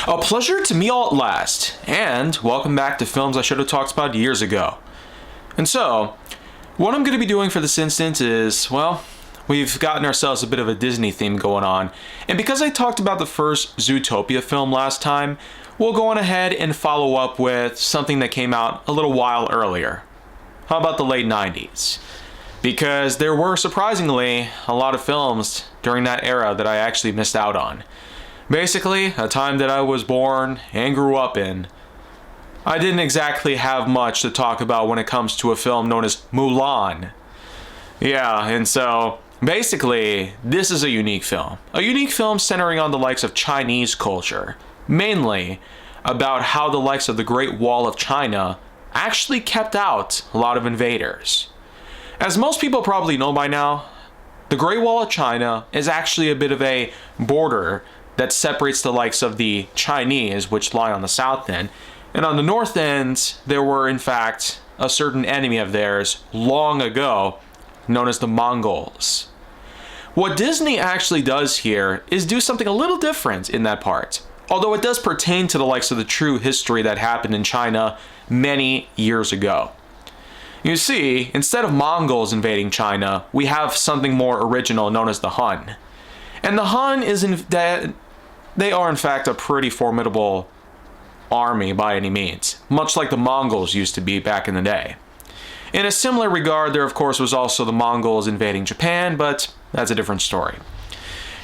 A pleasure to meet all at last, and welcome back to films I should have talked about years ago. And so, what I'm going to be doing for this instance is, well, we've gotten ourselves a bit of a Disney theme going on, and because I talked about the first Zootopia film last time, we'll go on ahead and follow up with something that came out a little while earlier. How about the late 90s? Because there were surprisingly a lot of films during that era that I actually missed out on. Basically, a time that I was born and grew up in. I didn't exactly have much to talk about when it comes to a film known as Mulan. Yeah, and so basically, this is a unique film. A unique film centering on the likes of Chinese culture, mainly about how the likes of the Great Wall of China actually kept out a lot of invaders. As most people probably know by now, the Great Wall of China is actually a bit of a border that separates the likes of the Chinese, which lie on the south end, and on the north end, there were in fact a certain enemy of theirs long ago, known as the Mongols. What Disney actually does here is do something a little different in that part, although it does pertain to the likes of the true history that happened in China many years ago. You see, instead of Mongols invading China, we have something more original known as the Han. And the Han they are in fact a pretty formidable army by any means, much like the Mongols used to be back in the day. In a similar regard, there of course was also the Mongols invading Japan, but that's a different story.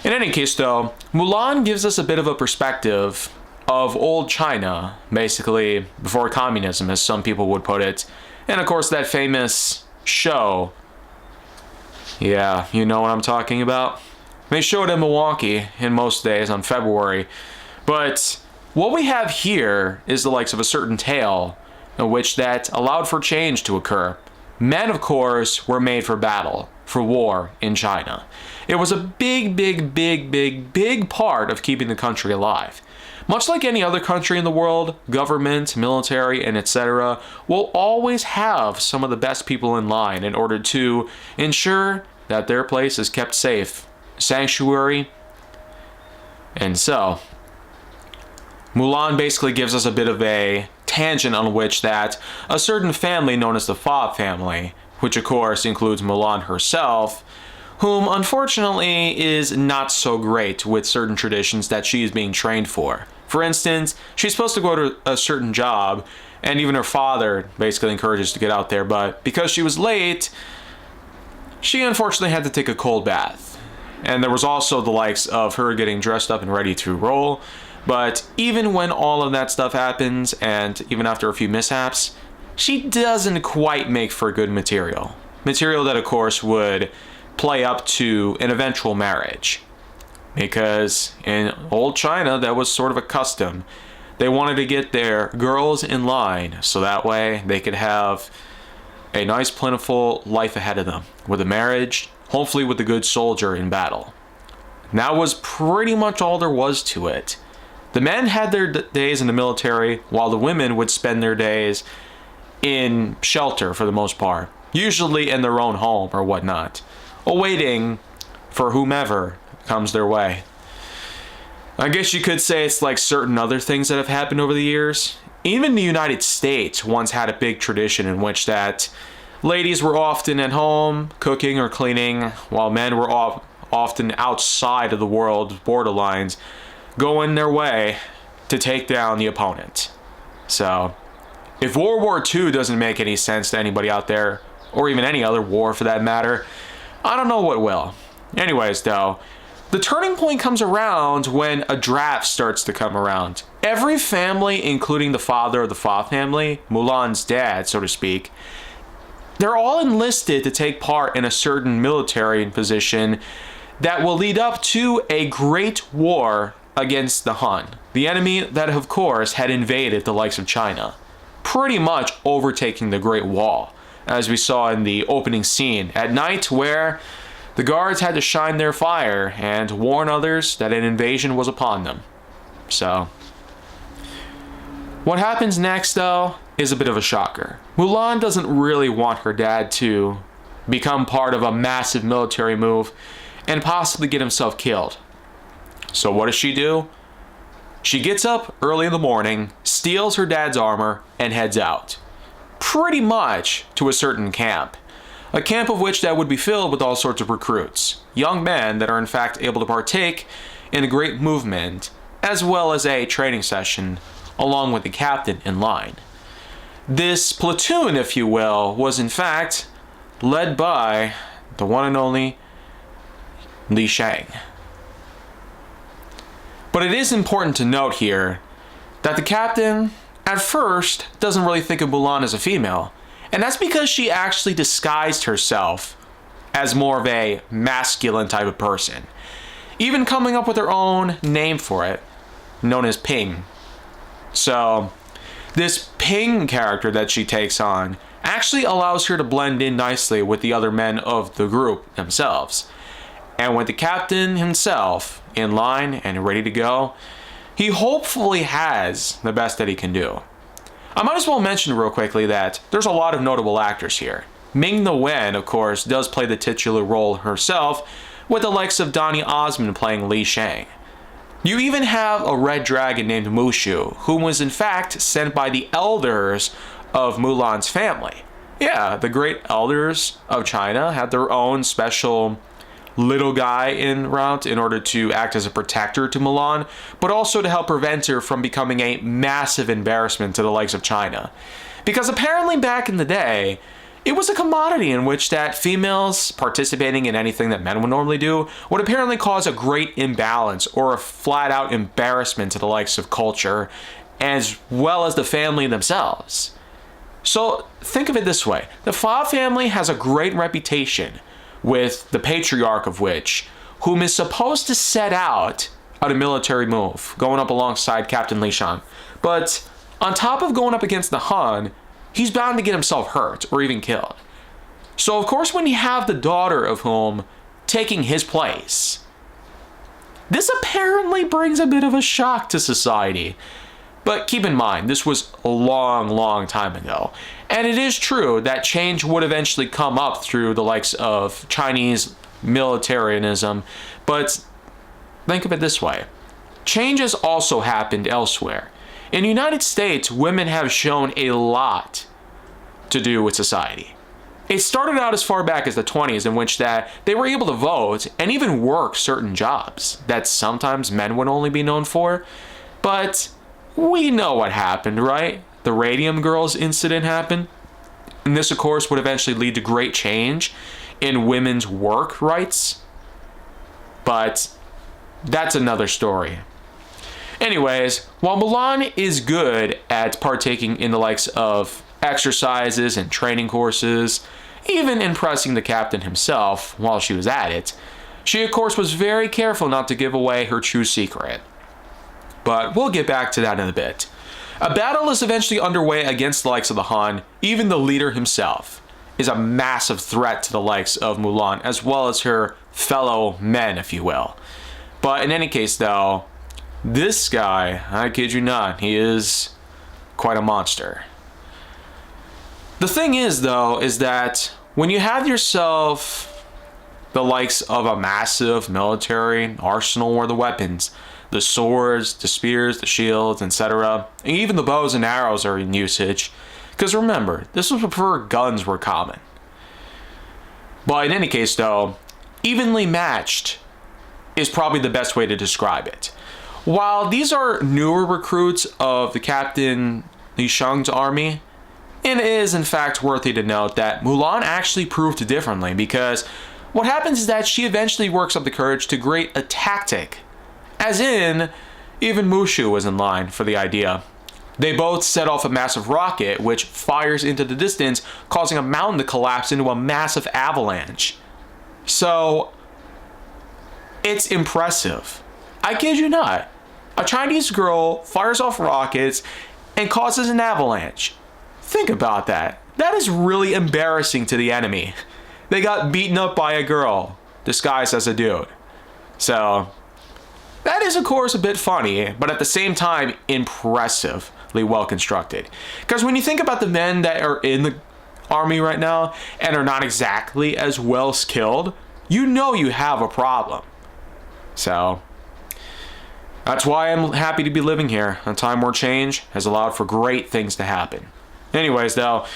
In any case though, Mulan gives us a bit of a perspective of old China, basically before communism, as some people would put it, and of course that famous show. Yeah, you know what I'm talking about? They show it in Milwaukee in most days on February, but what we have here is the likes of a certain tale in which that allowed for change to occur. Men, of course, were made for battle, for war in China. It was a big part of keeping the country alive. Much like any other country in the world, government, military, and etc. will always have some of the best people in line in order to ensure that their place is kept safe, sanctuary. And so, Mulan basically gives us a bit of a tangent on which that a certain family known as the Fa family, which of course includes Mulan herself, whom unfortunately is not so great with certain traditions that she is being trained for. For instance, she's supposed to go to a certain job, and even her father basically encourages her to get out there, but because she was late, she unfortunately had to take a cold bath. And there was also the likes of her getting dressed up and ready to roll. But even when all of that stuff happens, and even after a few mishaps, she doesn't quite make for good material. Material that, of course, would play up to an eventual marriage. Because in old China, that was sort of a custom. They wanted to get their girls in line, so that way they could have a nice, plentiful life ahead of them, with a marriage, hopefully with a good soldier in battle. And that was pretty much all there was to it. The men had their days in the military, while the women would spend their days in shelter for the most part, usually in their own home or whatnot, awaiting for whomever comes their way. I guess you could say it's like certain other things that have happened over the years. Even the United States once had a big tradition in which that ladies were often at home cooking or cleaning, while men were often outside of the world's borderlines, going their way to take down the opponent. So, if World War II doesn't make any sense to anybody out there, or even any other war for that matter, I don't know what will. Anyways though, the turning point comes around when a draft starts to come around. Every family, including the father of the Fa family, Mulan's dad, so to speak, they're all enlisted to take part in a certain military position that will lead up to a great war against the Han, the enemy that of course had invaded the likes of China, pretty much overtaking the Great Wall, as we saw in the opening scene at night, where the guards had to shine their fire and warn others that an invasion was upon them. So, what happens next though is a bit of a shocker. Mulan doesn't really want her dad to become part of a massive military move and possibly get himself killed. So what does she do? She gets up early in the morning, steals her dad's armor, and heads out. Pretty much to a certain camp. A camp of which that would be filled with all sorts of recruits. Young men that are in fact able to partake in a great movement, as well as a training session, along with the captain in line. This platoon, if you will, was in fact led by the one and only Li Shang. But it is important to note here that the captain, at first, doesn't really think of Mulan as a female. And that's because she actually disguised herself as more of a masculine type of person. Even coming up with her own name for it, known as Ping. So, this Ping character that she takes on actually allows her to blend in nicely with the other men of the group themselves. And with the captain himself in line and ready to go, he hopefully has the best that he can do. I might as well mention real quickly that there's a lot of notable actors here. Ming-Na Wen, of course, does play the titular role herself, with the likes of Donny Osmond playing Li Shang. You even have a red dragon named Mushu, who was in fact sent by the elders of Mulan's family. Yeah, the great elders of China had their own special little guy en route in order to act as a protector to Mulan, but also to help prevent her from becoming a massive embarrassment to the likes of China. Because apparently back in the day, it was a commodity in which that females participating in anything that men would normally do would apparently cause a great imbalance or a flat-out embarrassment to the likes of culture, as well as the family themselves. So think of it this way. The Fa family has a great reputation, with the patriarch of which, whom is supposed to set out on a military move, going up alongside Captain Li Shang. But on top of going up against the Han, he's bound to get himself hurt or even killed. So of course when you have the daughter of whom taking his place, this apparently brings a bit of a shock to society. But keep in mind, this was a long time ago. And it is true that change would eventually come up through the likes of Chinese militarianism. But think of it this way. Change has also happened elsewhere. In the United States, women have shown a lot to do with society. It started out as far back as the 20s, in which that they were able to vote and even work certain jobs that sometimes men would only be known for. But we know what happened, right? The Radium Girls incident happened. And this, of course, would eventually lead to great change in women's work rights. But that's another story. Anyways, while Mulan is good at partaking in the likes of exercises and training courses, even impressing the captain himself while she was at it, she, of course, was very careful not to give away her true secret. But we'll get back to that in a bit. A battle is eventually underway against the likes of the Han. Even the leader himself is a massive threat to the likes of Mulan, as well as her fellow men, if you will. But in any case, though, this guy, I kid you not, he is quite a monster. The thing is, though, is that when you have yourself the likes of a massive military arsenal or the weapons, the swords, the spears, the shields, etc., and even the bows and arrows are in usage. Because remember, this was before guns were common. But in any case, though, evenly matched is probably the best way to describe it. While these are newer recruits of the Captain Li Shang's army, it is in fact worthy to note that Mulan actually proved differently, because what happens is that she eventually works up the courage to create a tactic. As in, even Mushu was in line for the idea. They both set off a massive rocket which fires into the distance, causing a mountain to collapse into a massive avalanche. So, it's impressive. I kid you not. A Chinese girl fires off rockets and causes an avalanche. Think about that. That is really embarrassing to the enemy. They got beaten up by a girl disguised as a dude. So, that is, of course, a bit funny, but at the same time, impressively well constructed. Because when you think about the men that are in the army right now and are not exactly as well skilled, you know you have a problem. So, That's why I'm happy to be living here, a time where change has allowed for great things to happen. Anyways, though,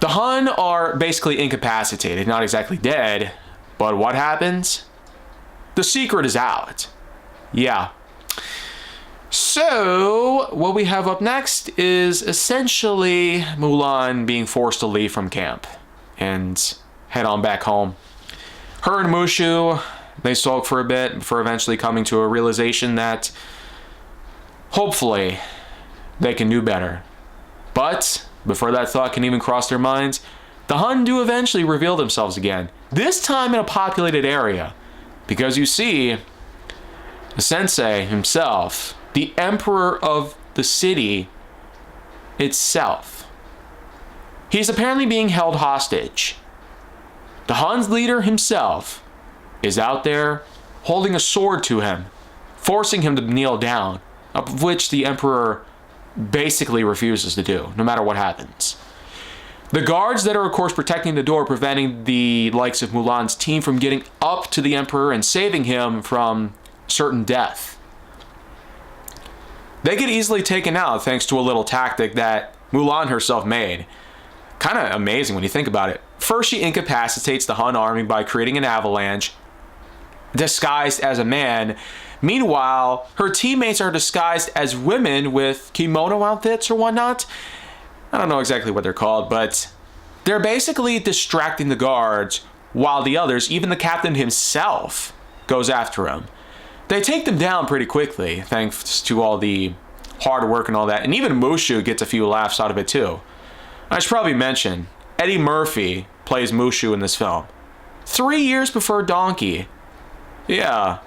the Hun are basically incapacitated, not exactly dead, but what happens? The secret is out. Yeah. So, what we have up next is essentially Mulan being forced to leave from camp and head on back home. Her and Mushu, they sulk for a bit before eventually coming to a realization that hopefully they can do better. But before that thought can even cross their minds, the Hun do eventually reveal themselves again, this time in a populated area. Because you see, the sensei himself, the emperor of the city itself, he's apparently being held hostage. The Hun's leader himself is out there holding a sword to him, forcing him to kneel down, of which the emperor basically refuses to do, no matter what happens. The guards that are, of course, protecting the door, preventing the likes of Mulan's team from getting up to the emperor and saving him from certain death. They get easily taken out thanks to a little tactic that Mulan herself made. Kind of amazing when you think about it. First, she incapacitates the Hun army by creating an avalanche, disguised as a man. Meanwhile, her teammates are disguised as women with kimono outfits or whatnot. I don't know exactly what they're called, but they're basically distracting the guards while the others, even the captain himself, goes after him. They take them down pretty quickly, thanks to all the hard work and all that. And even Mushu gets a few laughs out of it too. I should probably mention, Eddie Murphy plays Mushu in this film. 3 years before Donkey. Yeah.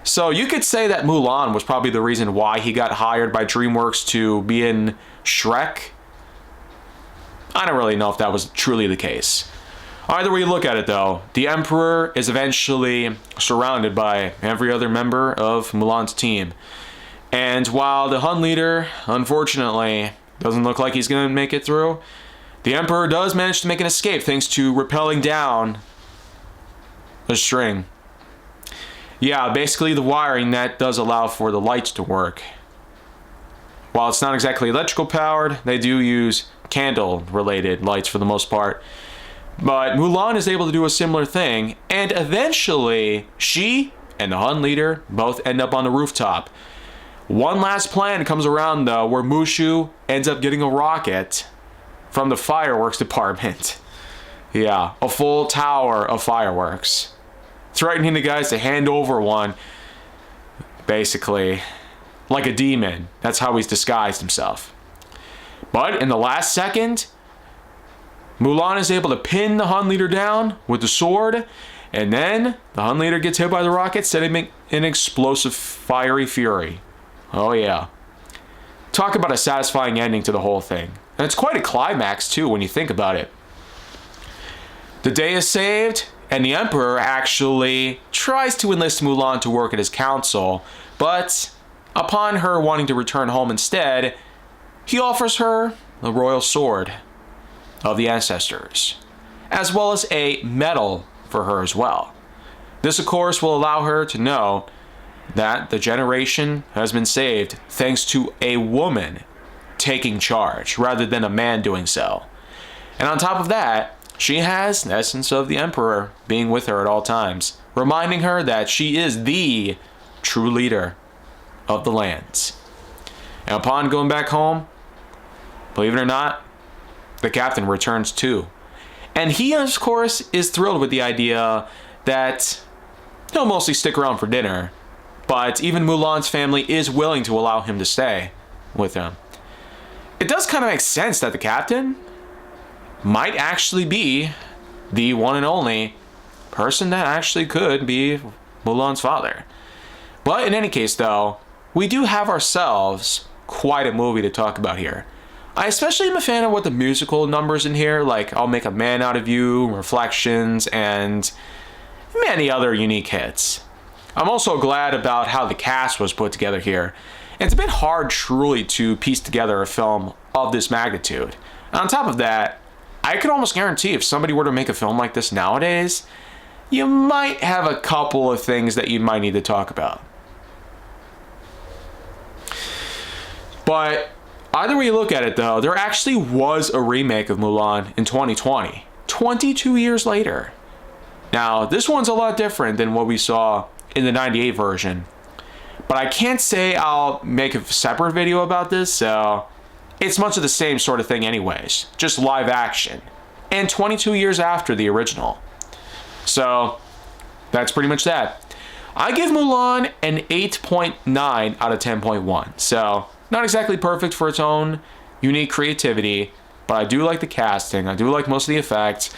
So you could say that Mulan was probably the reason why he got hired by DreamWorks to be in Shrek. I don't really know if that was truly the case. Either way you look at it though, the Emperor is eventually surrounded by every other member of Mulan's team. And while the Hun leader, unfortunately, doesn't look like he's going to make it through, the Emperor does manage to make an escape thanks to rappelling down a string. Yeah, basically the wiring that does allow for the lights to work. While it's not exactly electrical powered, they do use candle related lights for the most part. But Mulan is able to do a similar thing, and eventually she and the Hun leader both end up on the rooftop. One last plan comes around though, where Mushu ends up getting a rocket from the fireworks department. Yeah, a full tower of fireworks. Threatening the guys to hand over one, basically, like a demon. That's how he's disguised himself. But in the last second, Mulan is able to pin the Hun leader down with the sword, and then the Hun leader gets hit by the rocket, setting an explosive fiery fury. Oh yeah. Talk about a satisfying ending to the whole thing. And it's quite a climax too when you think about it. The day is saved, and the Emperor actually tries to enlist Mulan to work at his council, but upon her wanting to return home instead, he offers her the royal sword of the ancestors, as well as a medal for her as well. This, of course, will allow her to know that the generation has been saved thanks to a woman taking charge rather than a man doing so. And on top of that, she has the essence of the Emperor being with her at all times, reminding her that she is the true leader of the lands. And upon going back home, believe it or not, the captain returns too. And he, of course, is thrilled with the idea that he'll mostly stick around for dinner, but even Mulan's family is willing to allow him to stay with them. It does kind of make sense that the captain might actually be the one and only person that actually could be Mulan's father. But in any case though, we do have ourselves quite a movie to talk about here. I especially am a fan of what the musical numbers in here, like I'll Make a Man Out of You, Reflections, and many other unique hits. I'm also glad about how the cast was put together here. It's a bit hard truly to piece together a film of this magnitude. And on top of that, I could almost guarantee if somebody were to make a film like this nowadays, you might have a couple of things that you might need to talk about. But either way you look at it though, there actually was a remake of Mulan in 2020, 22 years later. Now, this one's a lot different than what we saw in the 98 version. But I can't say I'll make a separate video about this, so it's much of the same sort of thing anyways, just live action. And 22 years after the original. So, that's pretty much that. I give Mulan an 8.9 out of 10.1. So, not exactly perfect for its own unique creativity, but I do like the casting, I do like most of the effects.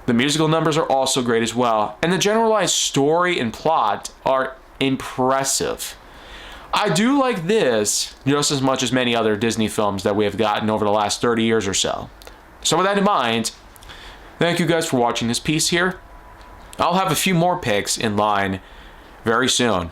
The musical numbers are also great as well, and the generalized story and plot are impressive. I do like this just as much as many other Disney films that we have gotten over the last 30 years or so. So with that in mind, thank you guys for watching this piece here. I'll have a few more picks in line very soon.